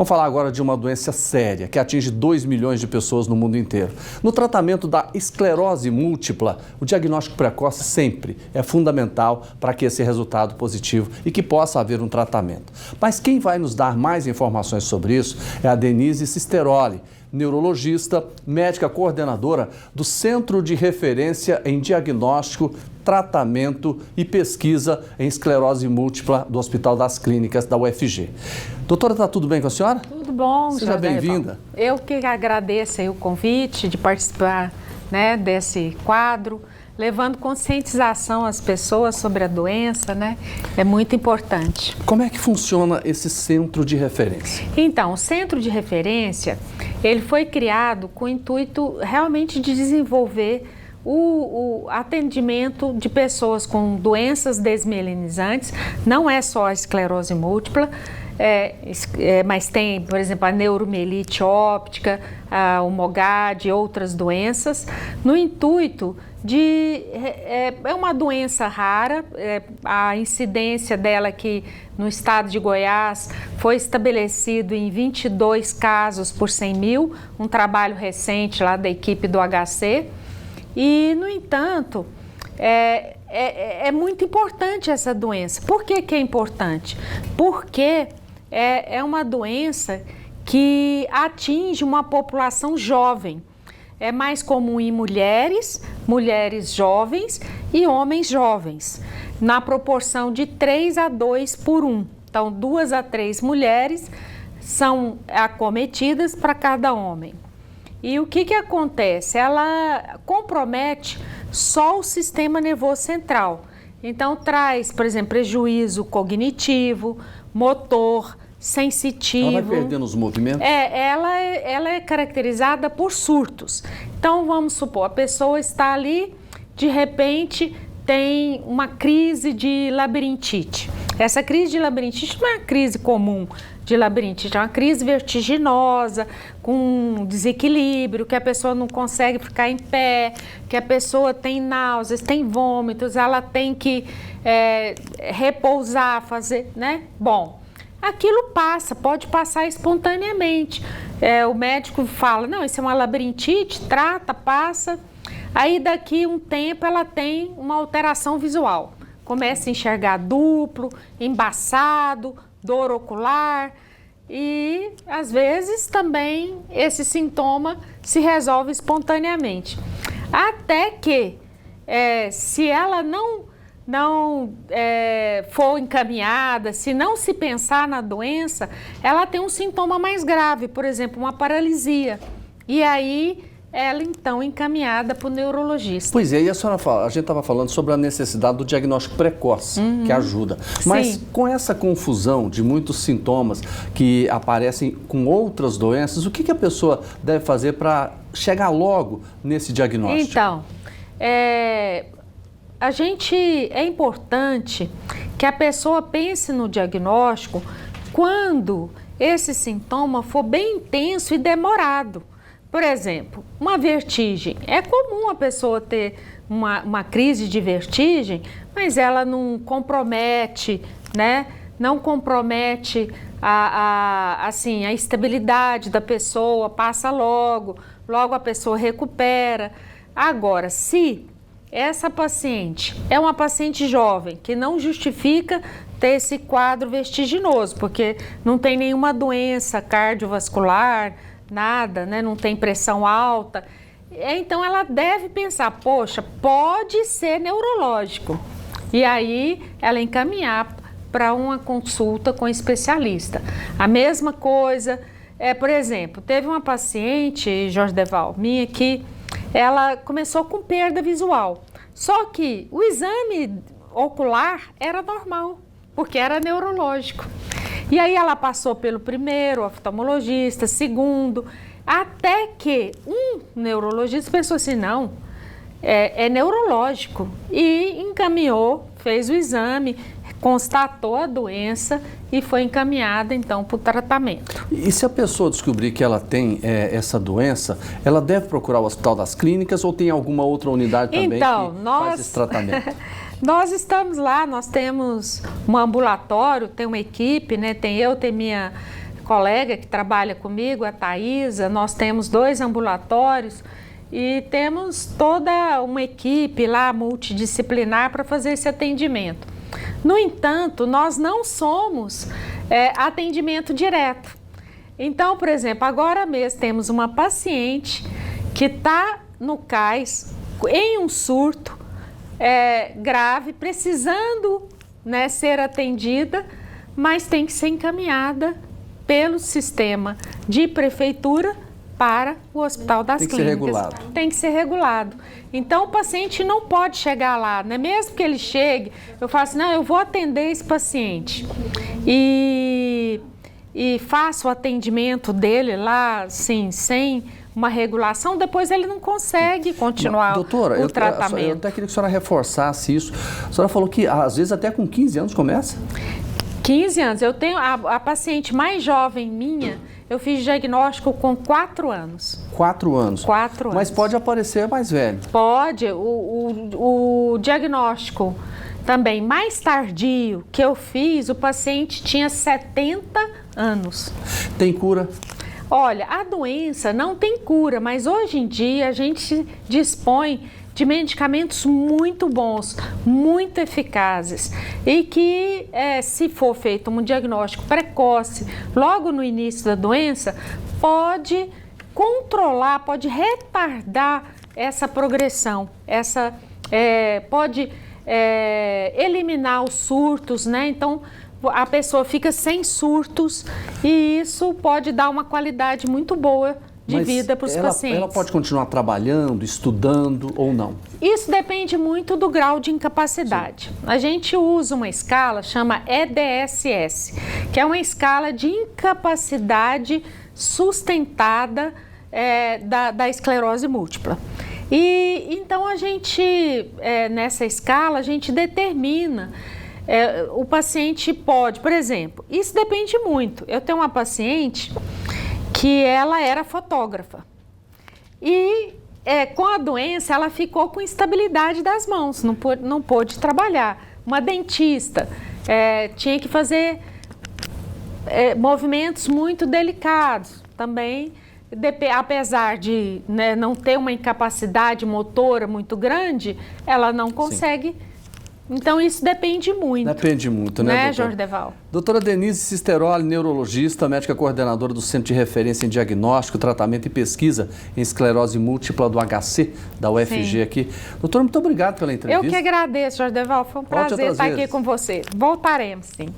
Vamos falar agora de uma doença séria que atinge 2 milhões de pessoas no mundo inteiro. No tratamento da esclerose múltipla, o diagnóstico precoce sempre é fundamental para que esse resultado positivo e que possa haver um tratamento. Mas quem vai nos dar mais informações sobre isso é a Denise Cisteroli, neurologista, médica coordenadora do Centro de Referência em Diagnóstico, Tratamento e Pesquisa em Esclerose Múltipla do Hospital das Clínicas da UFG. Doutora, está tudo bem com a senhora? Tudo bom, seja bem-vinda. Eu que agradeço aí o convite de participar, né, desse quadro, levando conscientização às pessoas sobre a doença, né? É muito importante. Como é que funciona esse centro de referência? Então, o centro de referência, ele foi criado com o intuito realmente de desenvolver o atendimento de pessoas com doenças desmielinizantes. Não é só a esclerose múltipla, mas tem, por exemplo, a neuromielite óptica, o MOGAD e outras doenças, no intuito de... É uma doença rara, a incidência dela aqui no estado de Goiás foi estabelecido em 22 casos por 100 mil, um trabalho recente lá da equipe do HC. E, no entanto, é muito importante essa doença. Por que que é importante? Porque é uma doença que atinge uma população jovem. É mais comum em mulheres jovens e homens jovens, na proporção de 3 a 2 por 1. Então, 2 a 3 mulheres são acometidas para cada homem. E o que acontece? Ela compromete só o sistema nervoso central. Então, traz, por exemplo, prejuízo cognitivo, motor, sensitivo. Ela vai perdendo os movimentos? Ela é caracterizada por surtos. Então, vamos supor, a pessoa está ali, de repente tem uma crise de labirintite. Essa crise de labirintite não é uma crise comum de labirintite, é uma crise vertiginosa, com desequilíbrio, que a pessoa não consegue ficar em pé, que a pessoa tem náuseas, tem vômitos, ela tem que repousar, fazer, né? Bom, aquilo passa, pode passar espontaneamente. O médico fala, não, isso é uma labirintite, trata, passa. Aí daqui um tempo ela tem uma alteração visual. Começa a enxergar duplo, embaçado, dor ocular e às vezes também esse sintoma se resolve espontaneamente. Até que se ela não for encaminhada, se não se pensar na doença, ela tem um sintoma mais grave, por exemplo, uma paralisia. E aí ela então encaminhada para o neurologista. Pois é, e a senhora fala, a gente estava falando sobre a necessidade do diagnóstico precoce, que ajuda. Mas Sim. Com essa confusão de muitos sintomas que aparecem com outras doenças, o que a pessoa deve fazer para chegar logo nesse diagnóstico? Então, é importante que a pessoa pense no diagnóstico quando esse sintoma for bem intenso e demorado. Por exemplo, uma vertigem. É comum a pessoa ter uma crise de vertigem, mas ela não compromete, né? Não compromete a estabilidade da pessoa, passa logo a pessoa recupera. Agora, se essa paciente é uma paciente jovem, que não justifica ter esse quadro vertiginoso, porque não tem nenhuma doença cardiovascular, nada, né? Não tem pressão alta. Então ela deve pensar, poxa, pode ser neurológico. E aí ela encaminhar para uma consulta com especialista. A mesma coisa, por exemplo, teve uma paciente, Jorge Deval, minha, que ela começou com perda visual. Só que o exame ocular era normal, porque era neurológico. E aí ela passou pelo primeiro oftalmologista, segundo, até que um neurologista pensou assim, não, é neurológico. E encaminhou, fez o exame, constatou a doença e foi encaminhada então para o tratamento. E se a pessoa descobrir que ela tem essa doença, ela deve procurar o Hospital das Clínicas ou tem alguma outra unidade também que faz esse tratamento? Nós estamos lá, nós temos um ambulatório, tem uma equipe, né? Tem minha colega que trabalha comigo, a Thaisa, nós temos 2 ambulatórios e temos toda uma equipe lá multidisciplinar para fazer esse atendimento. No entanto, nós não somos atendimento direto. Então, por exemplo, agora mesmo temos uma paciente que está no CAIS em um surto grave, precisando, né, ser atendida, mas tem que ser encaminhada pelo sistema de prefeitura para o Hospital das Clínicas. Tem que ser regulado. Tem que ser regulado. Então, o paciente não pode chegar lá, né? Mesmo que ele chegue, eu falo assim, não, eu vou atender esse paciente. E faço o atendimento dele lá, assim, sem uma regulação, depois ele não consegue continuar doutora, o tratamento. Eu até queria que a senhora reforçasse isso. A senhora falou que, às vezes, até com 15 anos começa? 15 anos. Eu tenho a paciente mais jovem minha, eu fiz diagnóstico com 4 anos. 4 anos? 4 anos. Mas pode aparecer mais velho? Pode. O diagnóstico também mais tardio que eu fiz, o paciente tinha 70 anos. Tem cura? Olha, a doença não tem cura, mas hoje em dia a gente dispõe de medicamentos muito bons, muito eficazes e que, se for feito um diagnóstico precoce, logo no início da doença, pode controlar, pode retardar essa progressão, pode eliminar os surtos, né? Então, a pessoa fica sem surtos e isso pode dar uma qualidade muito boa de vida para os pacientes. Ela pode continuar trabalhando, estudando ou não? Isso depende muito do grau de incapacidade. Sim. A gente usa uma escala, chama EDSS, que é uma escala de incapacidade sustentada da esclerose múltipla. E então a gente, nessa escala, a gente determina o paciente pode, por exemplo, isso depende muito. Eu tenho uma paciente que ela era fotógrafa e com a doença ela ficou com instabilidade das mãos, não pôde trabalhar. Uma dentista tinha que fazer movimentos muito delicados também, apesar de, né, não ter uma incapacidade motora muito grande, ela não consegue. Sim. Então, isso depende muito. Depende muito, né, Jordeval? Doutora Denise Cisteroli, neurologista, médica coordenadora do Centro de Referência em Diagnóstico, Tratamento e Pesquisa em Esclerose Múltipla do HC, da UFG. Sim. Aqui. Doutora, muito obrigado pela entrevista. Eu que agradeço, Jordeval. Foi um prazer estar aqui com você. Voltaremos, sim.